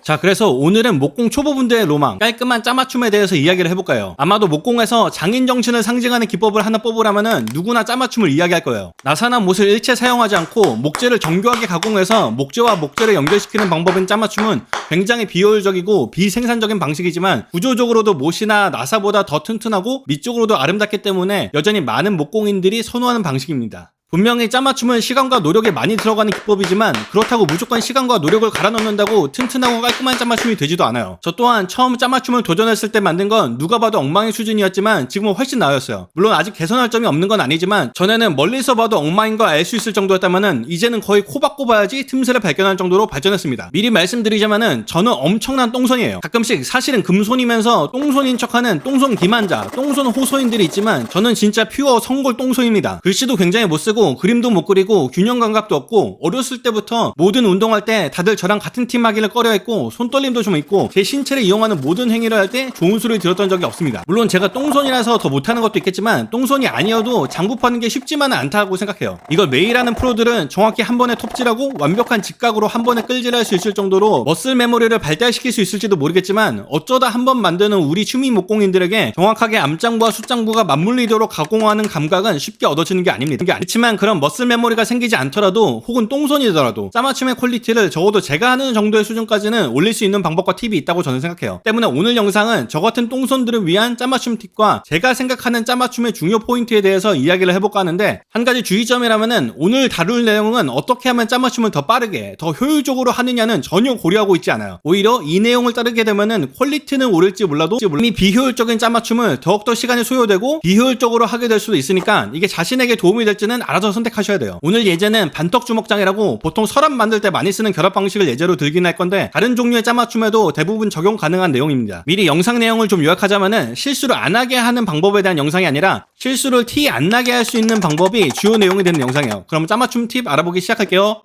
자, 그래서 오늘은 목공 초보분들의 로망, 깔끔한 짜맞춤에 대해서 이야기를 해볼까요? 아마도 목공에서 장인 정신을 상징하는 기법을 하나 뽑으라면은 누구나 짜맞춤을 이야기할 거예요. 나사나 못을 일체 사용하지 않고 목재를 정교하게 가공해서 목재와 목재를 연결시키는 방법인 짜맞춤은 굉장히 비효율적이고 비생산적인 방식이지만 구조적으로도 못이나 나사보다 더 튼튼하고 밑쪽으로도 아름답기 때문에 여전히 많은 목공인들이 선호하는 방식입니다. 분명히 짜맞춤은 시간과 노력이 많이 들어가는 기법이지만 그렇다고 무조건 시간과 노력을 갈아 넣는다고 튼튼하고 깔끔한 짜맞춤이 되지도 않아요. 저 또한 처음 짜맞춤을 도전했을 때 만든 건 누가 봐도 엉망의 수준이었지만 지금은 훨씬 나아졌어요. 물론 아직 개선할 점이 없는 건 아니지만 전에는 멀리서 봐도 엉망인 걸 알 수 있을 정도였다면은 이제는 거의 코박고 봐야지 틈새를 발견할 정도로 발전했습니다. 미리 말씀드리자면은 저는 엄청난 똥손이에요. 가끔씩 사실은 금손이면서 똥손인 척하는 똥손 기만자, 똥손 호소인들이 있지만 저는 진짜 퓨어 성골 똥손입니다. 글씨도 굉장히 못 쓰고 그림도 못 그리고 균형 감각도 없고 어렸을 때부터 모든 운동할 때 다들 저랑 같은 팀 하기를 꺼려했고 손떨림도 좀 있고 제 신체를 이용하는 모든 행위를 할 때 좋은 소리 들었던 적이 없습니다. 물론 제가 똥손이라서 더 못하는 것도 있겠지만 똥손이 아니어도 장부 파는 게 쉽지만은 않다고 생각해요. 이걸 매일 하는 프로들은 정확히 한 번에 톱질하고 완벽한 직각으로 한 번에 끌질할 수 있을 정도로 머슬 메모리를 발달시킬 수 있을지도 모르겠지만 어쩌다 한 번 만드는 우리 취미 목공인들에게 정확하게 암장부와 숫장부가 맞물리도록 가공하는 감각은 쉽게 얻어지는 게 아닙니다. 그렇지만 그런 머슬 메모리가 생기지 않더라도 혹은 똥손이더라도 짜맞춤의 퀄리티를 적어도 제가 하는 정도의 수준까지는 올릴 수 있는 방법과 팁이 있다고 저는 생각해요. 때문에 오늘 영상은 저 같은 똥손들을 위한 짜맞춤 팁과 제가 생각하는 짜맞춤의 중요 포인트에 대해서 이야기를 해볼까 하는데 한 가지 주의점이라면은 오늘 다룰 내용은 어떻게 하면 짜맞춤을 더 빠르게 더 효율적으로 하느냐는 전혀 고려하고 있지 않아요. 오히려 이 내용을 따르게 되면은 퀄리티는 오를지 몰라도 이미 비효율적인 짜맞춤을 더욱더 시간이 소요되고 비효율적으로 하게 될 수도 있으니까 이게 자신에게 도움이 될지는 알아서 선택하셔야 돼요. 오늘 예제는 반턱주먹장이라고 보통 서랍 만들 때 많이 쓰는 결합 방식을 예제로 들긴 할 건데 다른 종류의 짜맞춤에도 대부분 적용 가능한 내용입니다. 미리 영상 내용을 좀 요약하자면은 실수를 안 하게 하는 방법에 대한 영상이 아니라 실수를 티 안 나게 할 수 있는 방법이 주요 내용이 되는 영상이에요. 그럼 짜맞춤 팁 알아보기 시작할게요.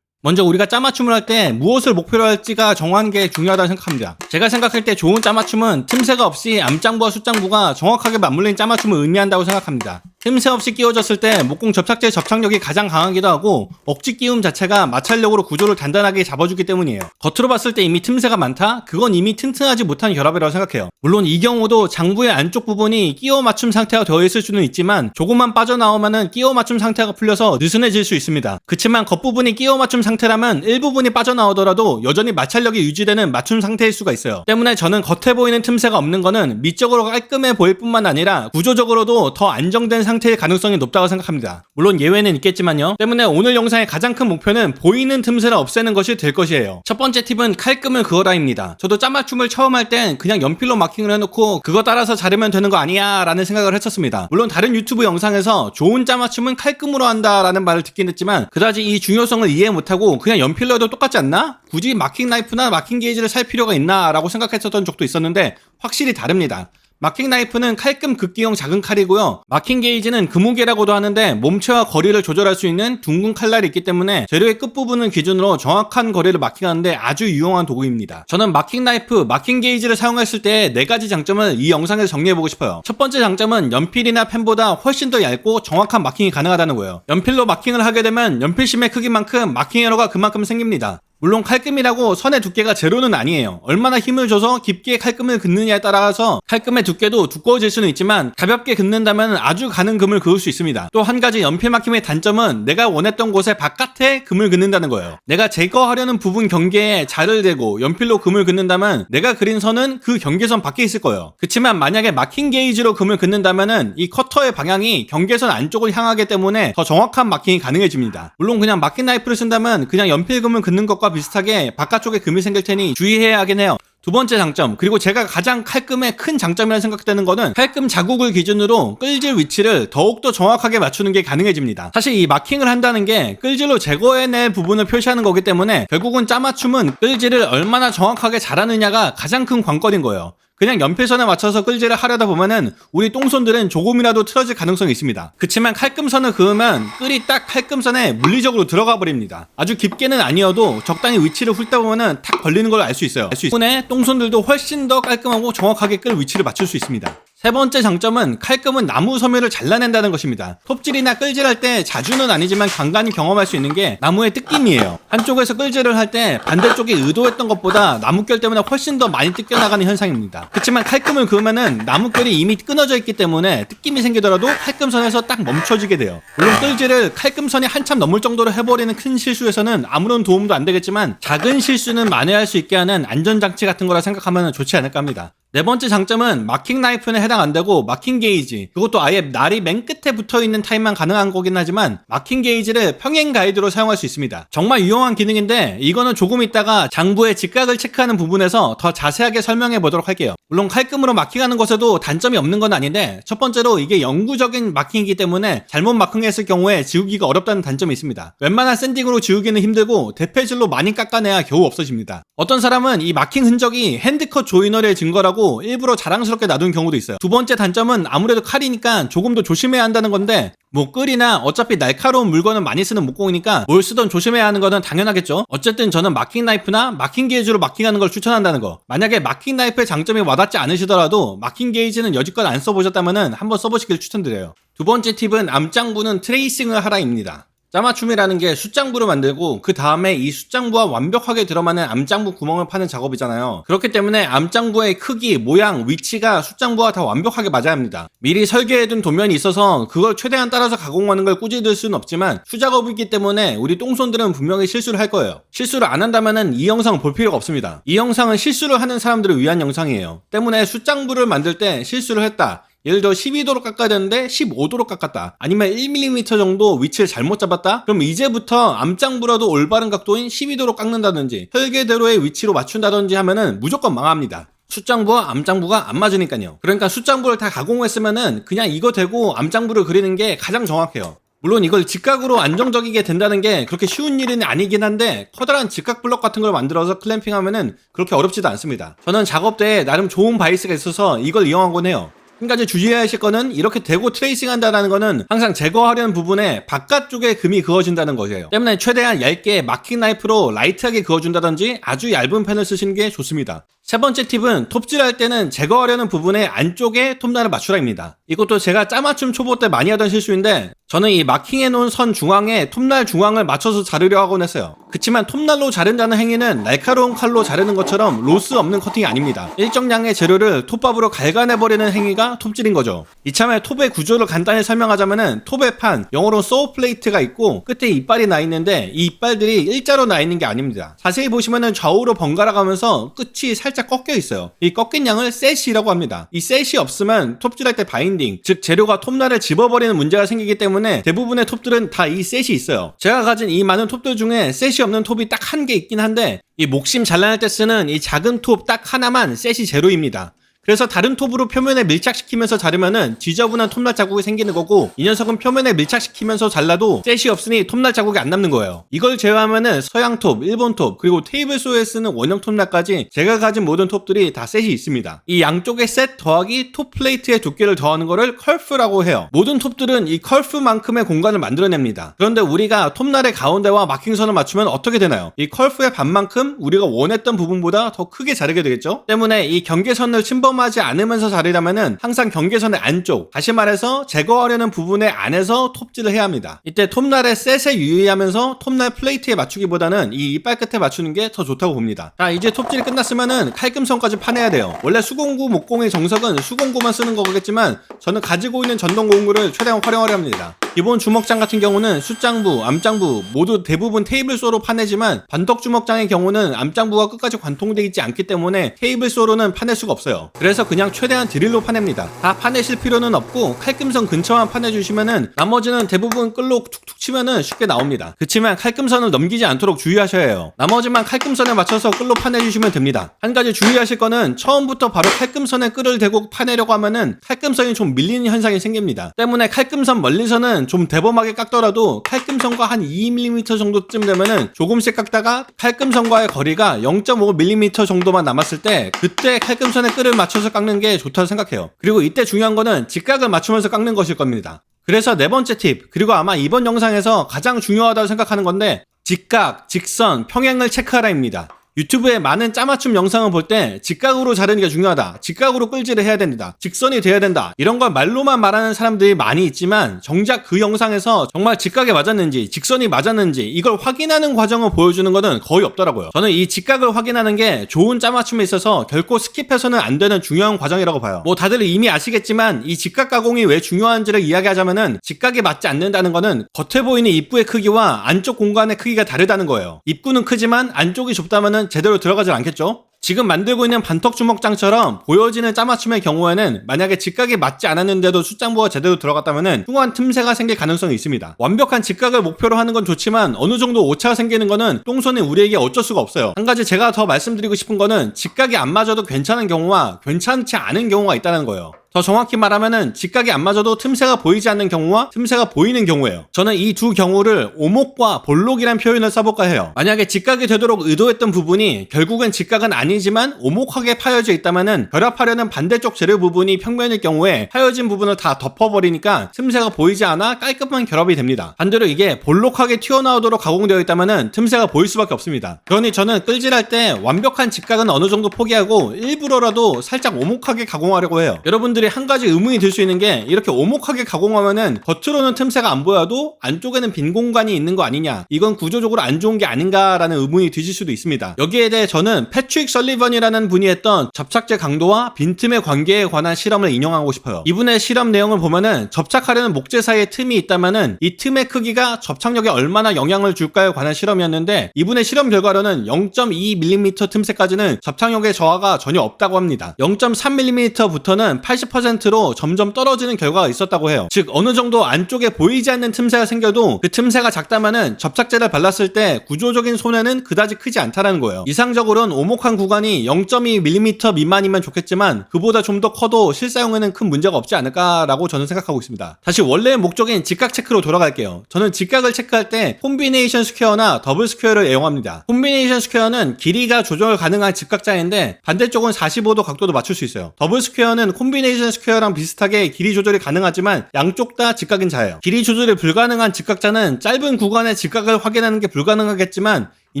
먼저 우리가 짜맞춤을 할 때 무엇을 목표로 할지가 정하는 게 중요하다고 생각합니다. 제가 생각할 때 좋은 짜맞춤은 틈새가 없이 암장부와 숫장부가 정확하게 맞물린 짜맞춤을 의미한다고 생각합니다. 틈새 없이 끼워졌을 때 목공 접착제 접착력이 가장 강하기도 하고 억지 끼움 자체가 마찰력으로 구조를 단단하게 잡아주기 때문이에요. 겉으로 봤을 때 이미 틈새가 많다? 그건 이미 튼튼하지 못한 결합이라고 생각해요. 물론 이 경우도 장부의 안쪽 부분이 끼워 맞춤 상태가 되어 있을 수는 있지만 조금만 빠져나오면은 끼워 맞춤 상태가 풀려서 느슨해질 수 있습니다. 그치만 겉부분이 끼워 맞춤 상태라면 일부분이 빠져나오더라도 여전히 마찰력이 유지되는 맞춤 상태일 수가 있어요. 때문에 저는 겉에 보이는 틈새가 없는 거는 미적으로 깔끔해 보일 뿐만 아니라 구조적으로도 더 안정된 상태일 가능성이 높다고 생각합니다. 물론 예외는 있겠지만요. 때문에 오늘 영상의 가장 큰 목표는 보이는 틈새를 없애는 것이 될 것이에요. 첫 번째 팁은 칼금을 그어라입니다. 저도 짜맞춤을 처음 할 땐 그냥 연필로 마킹을 해놓고 그거 따라서 자르면 되는 거 아니야 라는 생각을 했었습니다. 물론 다른 유튜브 영상에서 좋은 짜맞춤은 칼금으로 한다 라는 말을 듣긴 했지만 그다지 이 중요성을 이해 못하고 그냥 연필로 해도 똑같지 않나? 굳이 마킹 나이프나 마킹 게이지를 살 필요가 있나? 라고 생각했었던 적도 있었는데 확실히 다릅니다. 마킹 나이프는 칼금 극기형 작은 칼이고요. 마킹 게이지는 금무게라고도 하는데 몸체와 거리를 조절할 수 있는 둥근 칼날이 있기 때문에 재료의 끝부분을 기준으로 정확한 거리를 마킹하는데 아주 유용한 도구입니다. 저는 마킹 나이프, 마킹 게이지를 사용했을 때 4가지 장점을 이 영상에서 정리해보고 싶어요. 첫 번째 장점은 연필이나 펜보다 훨씬 더 얇고 정확한 마킹이 가능하다는 거예요. 연필로 마킹을 하게 되면 연필심의 크기만큼 마킹 에러가 그만큼 생깁니다. 물론 칼금이라고 선의 두께가 제로는 아니에요. 얼마나 힘을 줘서 깊게 칼금을 긋느냐에 따라서 칼금의 두께도 두꺼워질 수는 있지만 가볍게 긋는다면 아주 가는 금을 그을 수 있습니다. 또 한 가지 연필 마킹의 단점은 내가 원했던 곳의 바깥에 금을 긋는다는 거예요. 내가 제거하려는 부분 경계에 자를 대고 연필로 금을 긋는다면 내가 그린 선은 그 경계선 밖에 있을 거예요. 그치만 만약에 마킹 게이지로 금을 긋는다면 이 커터의 방향이 경계선 안쪽을 향하기 때문에 더 정확한 마킹이 가능해집니다. 물론 그냥 마킹 나이프를 쓴다면 그냥 연필금을 긋는 것과 비슷하게 바깥쪽에 금이 생길 테니 주의해야 하긴 해요. 두 번째 장점, 그리고 제가 가장 칼금의 큰 장점이라 생각되는 거는 칼금 자국을 기준으로 끌질 위치를 더욱더 정확하게 맞추는 게 가능해집니다. 사실 이 마킹을 한다는 게 끌질로 제거해낼 부분을 표시하는 거기 때문에 결국은 짜맞춤은 끌질을 얼마나 정확하게 잘하느냐가 가장 큰 관건인 거예요. 그냥 연필선에 맞춰서 끌질을 하려다 보면은 우리 똥손들은 조금이라도 틀어질 가능성이 있습니다. 그치만 칼금선을 그으면 끌이 딱 칼금선에 물리적으로 들어가 버립니다. 아주 깊게는 아니어도 적당히 위치를 훑다 보면은 탁 걸리는 걸 알 수 있어요. 덕분에 똥손들도 훨씬 더 깔끔하고 정확하게 끌 위치를 맞출 수 있습니다. 세 번째 장점은 칼금은 나무 섬유를 잘라낸다는 것입니다. 톱질이나 끌질할 때 자주는 아니지만 간간히 경험할 수 있는 게 나무의 뜯김이에요. 한쪽에서 끌질을 할 때 반대쪽이 의도했던 것보다 나뭇결 때문에 훨씬 더 많이 뜯겨나가는 현상입니다. 그렇지만 칼금을 그으면은 나뭇결이 이미 끊어져 있기 때문에 뜯김이 생기더라도 칼금선에서 딱 멈춰지게 돼요. 물론 끌질을 칼금선이 한참 넘을 정도로 해버리는 큰 실수에서는 아무런 도움도 안 되겠지만 작은 실수는 만회할 수 있게 하는 안전장치 같은 거라 생각하면 좋지 않을까 합니다. 네 번째 장점은 마킹 나이프는 해당 안 되고 마킹 게이지, 그것도 아예 날이 맨 끝에 붙어있는 타입만 가능한 거긴 하지만 마킹 게이지를 평행 가이드로 사용할 수 있습니다. 정말 유용한 기능인데 이거는 조금 있다가 장부의 직각을 체크하는 부분에서 더 자세하게 설명해 보도록 할게요. 물론 칼금으로 마킹하는 것에도 단점이 없는 건 아닌데 첫 번째로 이게 영구적인 마킹이기 때문에 잘못 마킹했을 경우에 지우기가 어렵다는 단점이 있습니다. 웬만한 샌딩으로 지우기는 힘들고 대패질로 많이 깎아내야 겨우 없어집니다. 어떤 사람은 이 마킹 흔적이 핸드컷 조이너의 증거라고 일부러 자랑스럽게 놔둔 경우도 있어요. 두 번째 단점은 아무래도 칼이니까 조금 더 조심해야 한다는 건데 뭐 끌이나 어차피 날카로운 물건을 많이 쓰는 목공이니까 뭘 쓰던 조심해야 하는 거는 당연하겠죠. 어쨌든 저는 마킹 나이프나 마킹 게이지로 마킹하는 걸 추천한다는 거. 만약에 마킹 나이프의 장점이 와닿지 않으시더라도 마킹 게이지는 여지껏 안 써보셨다면 한번 써보시길 추천드려요. 두 번째 팁은 암장부는 트레이싱을 하라입니다. 짜맞춤이라는 게 숫장부를 만들고 그 다음에 이 숫장부와 완벽하게 들어맞는 암장부 구멍을 파는 작업이잖아요. 그렇기 때문에 암장부의 크기, 모양, 위치가 숫장부와 다 완벽하게 맞아야 합니다. 미리 설계해둔 도면이 있어서 그걸 최대한 따라서 가공하는 걸 꾸준히 들 수는 없지만 수작업이기 때문에 우리 똥손들은 분명히 실수를 할 거예요. 실수를 안 한다면 이 영상을 볼 필요가 없습니다. 이 영상은 실수를 하는 사람들을 위한 영상이에요. 때문에 숫장부를 만들 때 실수를 했다, 예를 들어 12도로 깎아야 되는데 15도로 깎았다, 아니면 1mm 정도 위치를 잘못 잡았다? 그럼 이제부터 암장부라도 올바른 각도인 12도로 깎는다든지 설계대로의 위치로 맞춘다든지 하면은 무조건 망합니다. 숫장부와 암장부가 안 맞으니까요. 그러니까 숫장부를 다 가공했으면은 그냥 이거 대고 암장부를 그리는 게 가장 정확해요. 물론 이걸 직각으로 안정적이게 된다는 게 그렇게 쉬운 일은 아니긴 한데 커다란 직각 블럭 같은 걸 만들어서 클램핑하면은 그렇게 어렵지도 않습니다. 저는 작업대에 나름 좋은 바이스가 있어서 이걸 이용하곤 해요. 한 가지 주의하실 거는 이렇게 대고 트레이싱 한다는 거는 항상 제거하려는 부분에 바깥쪽에 금이 그어진다는 거예요. 때문에 최대한 얇게 마킹 나이프로 라이트하게 그어준다든지 아주 얇은 펜을 쓰시는 게 좋습니다. 세 번째 팁은 톱질할 때는 제거하려는 부분의 안쪽에 톱날을 맞추라입니다. 이것도 제가 짜맞춤 초보 때 많이 하던 실수인데 저는 이 마킹해 놓은 선 중앙에 톱날 중앙을 맞춰서 자르려 하곤 했어요. 그치만 톱날로 자른다는 행위는 날카로운 칼로 자르는 것처럼 로스 없는 커팅이 아닙니다. 일정량의 재료를 톱밥으로 갈가내버리는 행위가 톱질인 거죠. 이참에 톱의 구조를 간단히 설명하자면은 톱의 판, 영어로 소우 플레이트가 있고 끝에 이빨이 나 있는데 이 이빨들이 일자로 나 있는 게 아닙니다. 자세히 보시면은 좌우로 번갈아 가면서 끝이 살짝 꺾여 있어요. 이 꺾인 양을 셋이라고 합니다. 이 셋이 없으면 톱질할 때 바인딩, 즉 재료가 톱날을 집어버리는 문제가 생기기 때문에 대부분의 톱들은 다 이 셋이 있어요. 제가 가진 이 많은 톱들 중에 셋이 없는 톱이 딱 한 개 있긴 한데 이 목심 잘라낼 때 쓰는 이 작은 톱 딱 하나만 셋이 제로입니다. 그래서 다른 톱으로 표면에 밀착시키면서 자르면은 지저분한 톱날 자국이 생기는 거고 이 녀석은 표면에 밀착시키면서 잘라도 셋이 없으니 톱날 자국이 안 남는 거예요. 이걸 제외하면은 서양 톱, 일본 톱, 그리고 테이블소에 쓰는 원형 톱날까지 제가 가진 모든 톱들이 다 셋이 있습니다. 이 양쪽에 셋 더하기 톱 플레이트의 두께를 더하는 거를 컬프라고 해요. 모든 톱들은 이 컬프만큼의 공간을 만들어냅니다. 그런데 우리가 톱날의 가운데와 마킹선을 맞추면 어떻게 되나요? 이 컬프의 반만큼 우리가 원했던 부분보다 더 크게 자르게 되겠죠? 때문에 이 경계선을 침범하지 않으면서 자르려면은 항상 경계선의 안쪽, 다시 말해서 제거하려는 부분의 안에서 톱질을 해야 합니다. 이때 톱날의 셋에 유의하면서 톱날 플레이트에 맞추기보다는 이 이빨 끝에 맞추는 게 더 좋다고 봅니다. 자, 이제 톱질이 끝났으면은 칼금선까지 파내야 돼요. 원래 수공구 목공의 정석은 수공구만 쓰는 거겠지만 저는 가지고 있는 전동 공구를 최대한 활용하려 합니다. 기본 주먹장 같은 경우는 숫장부, 암장부 모두 대부분 테이블소로 파내지만 반덕 주먹장의 경우는 암장부가 끝까지 관통되어 있지 않기 때문에 테이블소로는 파낼 수가 없어요. 그래서 그냥 최대한 드릴로 파냅니다. 다 파내실 필요는 없고 칼금선 근처만 파내주시면은 나머지는 대부분 끌로 툭툭 치면은 쉽게 나옵니다. 그치만 칼금선을 넘기지 않도록 주의하셔야 해요. 나머지만 칼금선에 맞춰서 끌로 파내주시면 됩니다. 한 가지 주의하실 거는 처음부터 바로 칼금선에 끌을 대고 파내려고 하면은 칼금선이 좀 밀리는 현상이 생깁니다. 때문에 칼금선 멀리서는 좀 대범하게 깎더라도 칼금선과 한 2mm 정도쯤 되면은 조금씩 깎다가 칼금선과의 거리가 0.5mm 정도만 남았을 때 그때 칼금선에 끌을 맞춰서 깎는 게 좋다고 생각해요. 그리고 이때 중요한 거는 직각을 맞추면서 깎는 것일 겁니다. 그래서 네 번째 팁, 그리고 아마 이번 영상에서 가장 중요하다고 생각하는 건데 직각, 직선, 평행을 체크하라입니다. 유튜브에 많은 짜맞춤 영상을 볼 때 직각으로 자르는 게 중요하다, 직각으로 끌질을 해야 된다, 직선이 돼야 된다, 이런 걸 말로만 말하는 사람들이 많이 있지만 정작 그 영상에서 정말 직각에 맞았는지 직선이 맞았는지 이걸 확인하는 과정을 보여주는 것은 거의 없더라고요. 저는 이 직각을 확인하는 게 좋은 짜맞춤에 있어서 결코 스킵해서는 안 되는 중요한 과정이라고 봐요. 뭐 다들 이미 아시겠지만 이 직각 가공이 왜 중요한지를 이야기하자면은 직각이 맞지 않는다는 거는 겉에 보이는 입구의 크기와 안쪽 공간의 크기가 다르다는 거예요. 입구는 크지만 안쪽이 좁다면은 제대로 들어가질 않겠죠? 지금 만들고 있는 반턱주먹장처럼 보여지는 짜맞춤의 경우에는 만약에 직각이 맞지 않았는데도 숫장부가 제대로 들어갔다면 흉한 틈새가 생길 가능성이 있습니다. 완벽한 직각을 목표로 하는 건 좋지만 어느 정도 오차가 생기는 거는 똥손인 우리에게 어쩔 수가 없어요. 한 가지 제가 더 말씀드리고 싶은 거는 직각이 안 맞아도 괜찮은 경우와 괜찮지 않은 경우가 있다는 거예요. 더 정확히 말하면은 직각이 안 맞아도 틈새가 보이지 않는 경우와 틈새가 보이는 경우예요. 저는 이 두 경우를 오목과 볼록이란 표현을 써볼까 해요. 만약에 직각이 되도록 의도했던 부분이 결국엔 직각은 아니지만 오목하게 파여져 있다면은 결합하려는 반대쪽 재료 부분이 평면일 경우에 파여진 부분을 다 덮어버리니까 틈새가 보이지 않아 깔끔한 결합이 됩니다. 반대로 이게 볼록하게 튀어나오도록 가공되어 있다면은 틈새가 보일 수밖에 없습니다. 그러니 저는 끌질할 때 완벽한 직각은 어느 정도 포기하고 일부러라도 살짝 오목하게 가공하려고 해요. 여러분들이 한 가지 의문이 들 수 있는 게 이렇게 오목하게 가공하면은 겉으로는 틈새가 안 보여도 안쪽에는 빈 공간이 있는 거 아니냐, 이건 구조적으로 안 좋은 게 아닌가라는 의문이 드실 수도 있습니다. 여기에 대해 저는 패트릭 설리번이라는 분이 했던 접착제 강도와 빈틈의 관계에 관한 실험을 인용하고 싶어요. 이분의 실험 내용을 보면은 접착하려는 목재 사이에 틈이 있다면은 이 틈의 크기가 접착력에 얼마나 영향을 줄까에 관한 실험이었는데 이분의 실험 결과로는 0.2mm 틈새까지는 접착력의 저하가 전혀 없다고 합니다. 0.3mm부터는 80%로 점점 떨어지는 결과가 있었다고 해요. 즉 어느 정도 안쪽에 보이지 않는 틈새가 생겨도 그 틈새가 작다면은 접착제를 발랐을 때 구조적인 손해는 그다지 크지 않다는 거예요. 이상적으로는 오목한 구간이 0.2mm 미만이면 좋겠지만 그보다 좀 더 커도 실사용에는 큰 문제가 없지 않을까라고 저는 생각하고 있습니다. 다시 원래의 목적인 직각 체크로 돌아갈게요. 저는 직각을 체크할 때 콤비네이션 스퀘어나 더블 스퀘어를 애용합니다. 콤비네이션 스퀘어는 길이가 조절 가능한 직각자인데 반대쪽은 45도 각도도 맞출 수 있어요. 더블 스퀘어는 콤비네이션 스퀘어랑 비슷하게 길이 조절이 가능하지만 양쪽 다 직각인 자예요. 길이 조절이 불가능한 직각자는 짧은 구간의 직각을 확인하는 게 불가능하겠지만 이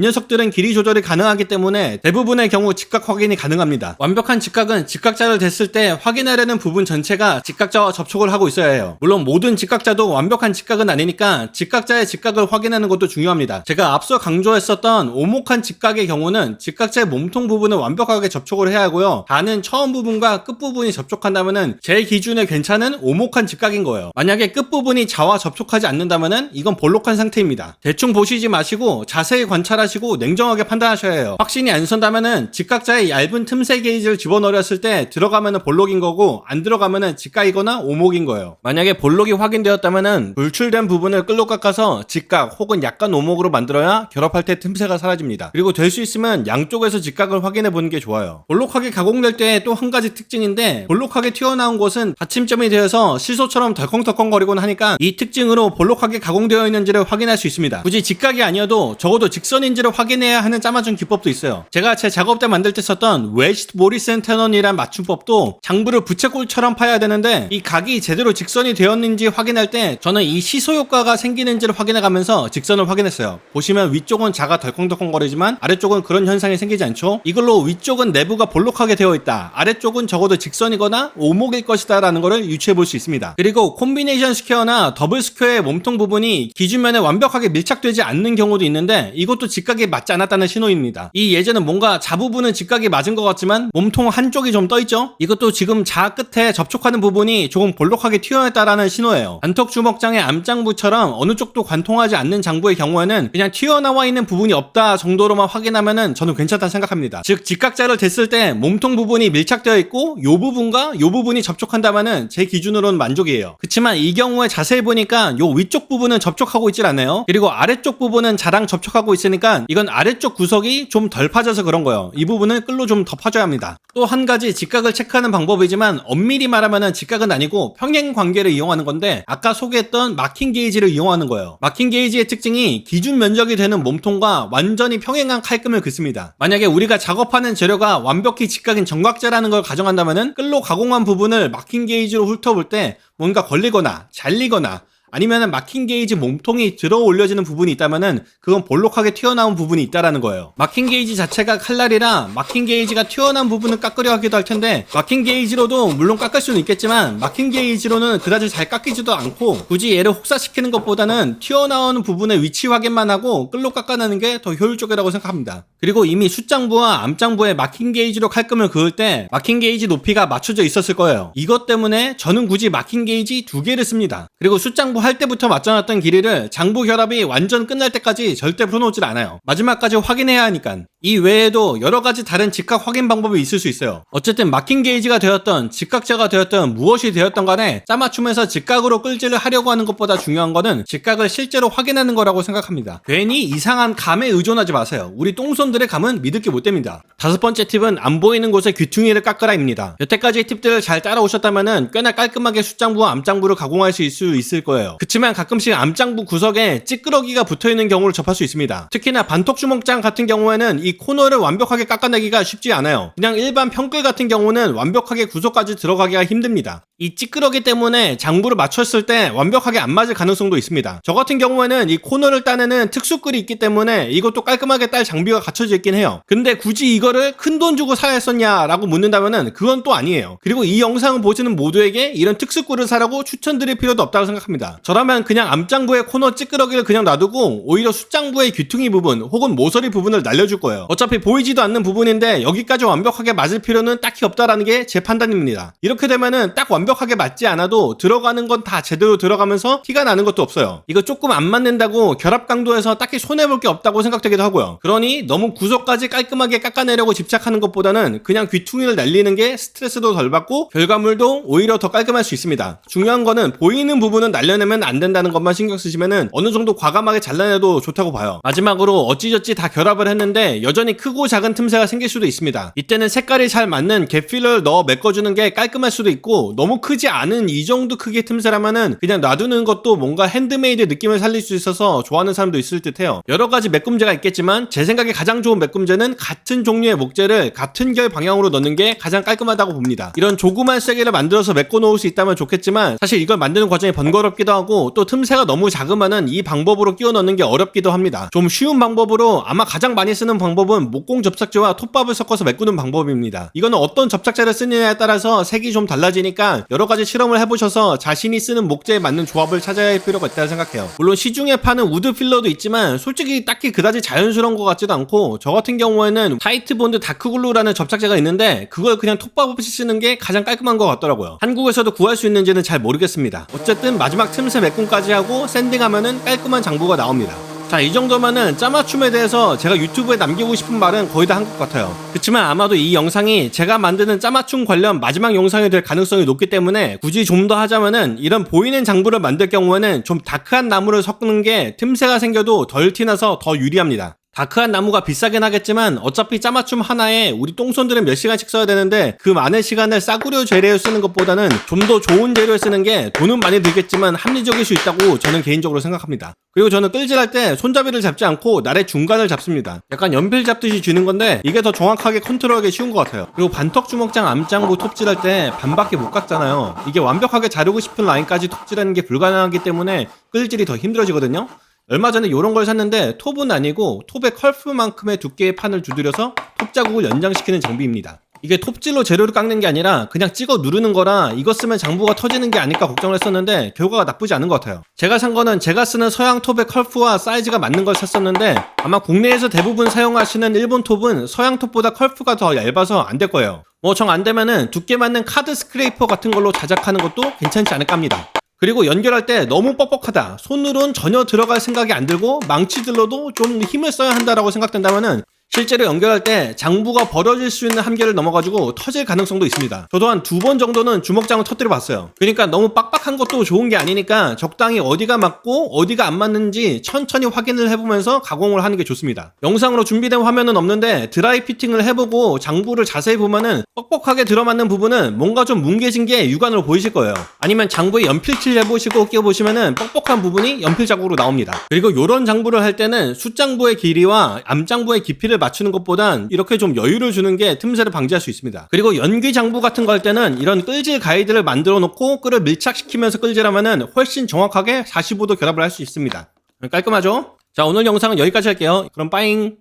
녀석들은 길이 조절이 가능하기 때문에 대부분의 경우 직각 확인이 가능합니다. 완벽한 직각은 직각자를 댔을 때 확인하려는 부분 전체가 직각자와 접촉을 하고 있어야 해요. 물론 모든 직각자도 완벽한 직각은 아니니까 직각자의 직각을 확인하는 것도 중요합니다. 제가 앞서 강조했었던 오목한 직각의 경우는 직각자의 몸통 부분을 완벽하게 접촉을 해야 하고요. 다는 처음 부분과 끝 부분이 접촉한다면은 제 기준에 괜찮은 오목한 직각인 거예요. 만약에 끝 부분이 자와 접촉하지 않는다면은 이건 볼록한 상태입니다. 대충 보시지 마시고 자세히 관찰하시고 냉정하게 판단하셔야 해요. 확신이 안 선다면은 직각자의 얇은 틈새 게이지를 집어넣었을 때 들어가면은 볼록인 거고 안 들어가면은 직각이거나 오목인 거예요. 만약에 볼록이 확인되었다면은 불출된 부분을 끌로 깎아서 직각 혹은 약간 오목으로 만들어야 결합할 때 틈새가 사라집니다. 그리고 될 수 있으면 양쪽에서 직각을 확인해 보는 게 좋아요. 볼록하게 가공될 때 또 한 가지 특징인데 볼록하게 튀어나온 곳은 받침점이 되어서 시소처럼 덜컹덜컹거리곤 하니까 이 특징으로 볼록하게 가공되어 있는지를 확인할 수 있습니다. 굳이 직각이 아니어도 적어도 직선인지를 확인해야 하는 짜맞춤 기법도 있어요. 제가 제 작업 때 만들 때 썼던 웨지드 모리슨 테넌이란 맞춤법도 장부를 부채꼴처럼 파야 되는데 이 각이 제대로 직선이 되었는지 확인할 때 저는 이 시소 효과가 생기는지를 확인해가면서 직선을 확인했어요. 보시면 위쪽은 자가 덜컹덜컹거리지만 아래쪽은 그런 현상이 생기지 않죠? 이걸로 위쪽은 내부가 볼록하게 되어 있다, 아래쪽은 적어도 직선이거나 오목일 것이다 라는 거를 유추해 볼 수 있습니다. 그리고 콤비네이션 스퀘어나 더블 스퀘어의 몸통 부분이 기준면에 완벽하게 밀착되지 않는 경우도 있는데 이것도 직각이 맞지 않았다는 신호입니다. 이 예제는 뭔가 자 부분은 직각이 맞은 것 같지만 몸통 한쪽이 좀 떠있죠? 이것도 지금 자 끝에 접촉하는 부분이 조금 볼록하게 튀어나왔다라는 신호예요. 반턱주먹장의 암장부처럼 어느 쪽도 관통하지 않는 장부의 경우에는 그냥 튀어나와 있는 부분이 없다 정도로만 확인하면은 저는 괜찮다 생각합니다. 즉 직각자를 댔을 때 몸통 부분이 밀착되어 있고 요 부분과 요 부분이 접촉한다면은 제 기준으로는 만족이에요. 그치만 이 경우에 자세히 보니까 요 위쪽 부분은 접촉하고 있질 않아요. 그리고 아래쪽 부분은 자랑 접촉하고 있으니까 이건 아래쪽 구석이 좀 덜 파져서 그런 거예요. 이 부분은 끌로 좀 더 파줘야 합니다. 또 한 가지 직각을 체크하는 방법이지만 엄밀히 말하면은 직각은 아니고 평행 관계를 이용하는 건데 아까 소개했던 마킹 게이지를 이용하는 거예요. 마킹 게이지의 특징이 기준 면적이 되는 몸통과 완전히 평행한 칼금을 긋습니다. 만약에 우리가 작업하는 재료가 완벽히 직각인 정각자라는 걸 가정한다면은 끌로 가공한 부분을 마킹 게이지로 훑어볼 때 뭔가 걸리거나 잘리거나 아니면은 막힌 게이지 몸통이 들어 올려지는 부분이 있다면은 그건 볼록하게 튀어나온 부분이 있다라는 거예요. 막힌 게이지 자체가 칼날이라 막힌 게이지가 튀어나온 부분은 깎으려 하기도 할 텐데 막힌 게이지로도 물론 깎을 수는 있겠지만 막힌 게이지로는 그다지 잘 깎이지도 않고 굳이 얘를 혹사시키는 것보다는 튀어나오는 부분의 위치 확인만 하고 끌로 깎아내는 게 더 효율적이라고 생각합니다. 그리고 이미 숫장부와 암장부에 막힌 게이지로 칼금을 그을 때 막힌 게이지 높이가 맞춰져 있었을 거예요. 이것 때문에 저는 굳이 막힌 게이지 2개를 씁니다. 그리고 숫장부 할 때부터 맞춰놨던 길이를 장부 결합이 완전 끝날 때까지 절대 풀어놓질 않아요. 마지막까지 확인해야 하니까. 이 외에도 여러가지 다른 직각 확인 방법이 있을 수 있어요. 어쨌든 막힌 게이지가 되었던 직각제가 되었던 무엇이 되었던 간에 짜맞춤에서 직각으로 끌지를 하려고 하는 것보다 중요한 거는 직각을 실제로 확인하는 거라고 생각합니다. 괜히 이상한 감에 의존하지 마세요. 우리 똥손들의 감은 믿을 게 못 됩니다. 5번째 팁은 안 보이는 곳에 귀퉁이를 깎으라입니다. 여태까지의 팁들을 잘 따라오셨다면 꽤나 깔끔하게 숫장부와 암장부를 가공할 수 있을 거예요. 그치만 가끔씩 암장부 구석에 찌끄러기가 붙어있는 경우를 접할 수 있습니다. 특히나 반톡주먹장 같은 경우에는 이 코너를 완벽하게 깎아내기가 쉽지 않아요. 그냥 일반 평끌 같은 경우는 완벽하게 구석까지 들어가기가 힘듭니다. 이 찌끄러기 때문에 장부를 맞췄을 때 완벽하게 안 맞을 가능성도 있습니다. 저 같은 경우에는 이 코너를 따내는 특수끌이 있기 때문에 이것도 깔끔하게 딸 장비가 갖춰져 있긴 해요. 근데 굳이 이거를 큰돈 주고 사야 했었냐라고 묻는다면은 그건 또 아니에요. 그리고 이 영상을 보시는 모두에게 이런 특수꿀을 사라고 추천드릴 필요도 없다고 생각합니다. 저라면 그냥 암장부의 코너 찌끄러기를 그냥 놔두고 오히려 숫장부의 귀퉁이 부분 혹은 모서리 부분을 날려줄 거예요. 어차피 보이지도 않는 부분인데 여기까지 완벽하게 맞을 필요는 딱히 없다라는 게 제 판단입니다. 이렇게 되면은 딱 완벽하게 맞지 않아도 들어가는 건 다 제대로 들어가면서 티가 나는 것도 없어요. 이거 조금 안 맞는다고 결합 강도에서 딱히 손해볼 게 없다고 생각되기도 하고요. 그러니 너무 구석까지 깔끔하게 깎아내려고 집착하는 것보다는 그냥 귀퉁이를 날리는 게 스트레스도 덜 받고 결과물도 오히려 더 깔끔할 수 있습니다. 중요한 거는 보이는 부분은 날려내면 안 된다는 것만 신경 쓰시면은 어느 정도 과감하게 잘라내도 좋다고 봐요. 마지막으로 어찌저찌 다 결합을 했는데 여전히 크고 작은 틈새가 생길 수도 있습니다. 이때는 색깔이 잘 맞는 갭 필러를 넣어 메꿔주는 게 깔끔할 수도 있고 너무 크지 않은 이 정도 크기의 틈새라면은 그냥 놔두는 것도 뭔가 핸드메이드 느낌을 살릴 수 있어서 좋아하는 사람도 있을 듯해요. 여러가지 메꿈제가 있겠지만 제 생각에 가장 좋은 메꿈제는 같은 종류의 목재를 같은 결 방향으로 넣는 게 가장 깔끔하다고 봅니다. 이런 조그만 쐐기를 만들어서 메꿔 놓을 수 있다면 좋겠지만 사실 이걸 만드는 과정이 번거롭기도 하고 또 틈새가 너무 작으면은 이 방법으로 끼워 넣는 게 어렵기도 합니다. 좀 쉬운 방법으로 아마 가장 많이 쓰는 방법은 목공 접착제와 톱밥을 섞어서 메꾸는 방법입니다. 이거는 어떤 접착제를 쓰느냐에 따라서 색이 좀 달라지니까 여러가지 실험을 해보셔서 자신이 쓰는 목재에 맞는 조합을 찾아야 할 필요가 있다고 생각해요. 물론 시중에 파는 우드 필러도 있지만 솔직히 딱히 그다지 자연스러운 것 같지도 않고 저 같은 경우에는 화이트본드 다크글루라는 접착제가 있는데 그걸 그냥 톱밥 없이 쓰는 게 가장 깔끔한 것 같더라고요. 한국에서도 구할 수 있는지는 잘 모르겠습니다. 어쨌든 마지막 틈새 메꿈까지 하고 샌딩하면은 깔끔한 장부가 나옵니다. 자, 이 정도면은 짜맞춤에 대해서 제가 유튜브에 남기고 싶은 말은 거의 다 한 것 같아요. 그치만 아마도 이 영상이 제가 만드는 짜맞춤 관련 마지막 영상이 될 가능성이 높기 때문에 굳이 좀 더 하자면은 이런 보이는 장부를 만들 경우에는 좀 다크한 나무를 섞는 게 틈새가 생겨도 덜 티나서 더 유리합니다. 다크한 나무가 비싸긴 하겠지만 어차피 짜맞춤 하나에 우리 똥손들은 몇 시간씩 써야 되는데 그 많은 시간을 싸구려 재료에 쓰는 것보다는 좀 더 좋은 재료에 쓰는 게 돈은 많이 들겠지만 합리적일 수 있다고 저는 개인적으로 생각합니다. 그리고 저는 끌질할 때 손잡이를 잡지 않고 날의 중간을 잡습니다. 약간 연필 잡듯이 쥐는 건데 이게 더 정확하게 컨트롤하기 쉬운 것 같아요. 그리고 반턱주먹장 암장부 톱질할 때 반밖에 못 깎잖아요. 이게 완벽하게 자르고 싶은 라인까지 톱질하는 게 불가능하기 때문에 끌질이 더 힘들어지거든요. 얼마 전에 이런 걸 샀는데 톱은 아니고 톱의 컬프만큼의 두께의 판을 두드려서 톱 자국을 연장시키는 장비입니다. 이게 톱질로 재료를 깎는 게 아니라 그냥 찍어 누르는 거라 이거 쓰면 장부가 터지는 게 아닐까 걱정을 했었는데 결과가 나쁘지 않은 것 같아요. 제가 산 거는 제가 쓰는 서양 톱의 컬프와 사이즈가 맞는 걸 샀었는데 아마 국내에서 대부분 사용하시는 일본 톱은 서양 톱보다 컬프가 더 얇아서 안 될 거예요. 뭐 정 안 되면은 두께 맞는 카드 스크레이퍼 같은 걸로 자작하는 것도 괜찮지 않을까 합니다. 그리고 연결할 때 너무 뻑뻑하다, 손으로는 전혀 들어갈 생각이 안 들고 망치들로도 좀 힘을 써야 한다라고 생각된다면은 실제로 연결할 때 장부가 벌어질 수 있는 한계를 넘어가지고 터질 가능성도 있습니다. 저도 한 2번 정도는 주먹장을 터뜨려 봤어요. 그러니까 너무 빡빡한 것도 좋은 게 아니니까 적당히 어디가 맞고 어디가 안 맞는지 천천히 확인을 해보면서 가공을 하는 게 좋습니다. 영상으로 준비된 화면은 없는데 드라이 피팅을 해보고 장부를 자세히 보면은 뻑뻑하게 들어맞는 부분은 뭔가 좀 뭉개진 게 육안으로 보이실 거예요. 아니면 장부에 연필칠 해보시고 끼워보시면은 뻑뻑한 부분이 연필 자국으로 나옵니다. 그리고 요런 장부를 할 때는 숫장부의 길이와 암장부의 깊이를 맞추는 것보단 이렇게 좀 여유를 주는 게 틈새를 방지할 수 있습니다. 그리고 연기 장부 같은 거 할 때는 이런 끌질 가이드를 만들어 놓고 끌을 밀착시키면서 끌질하면은 훨씬 정확하게 45도 결합을 할 수 있습니다. 깔끔하죠? 자, 오늘 영상은 여기까지 할게요. 그럼 빠잉!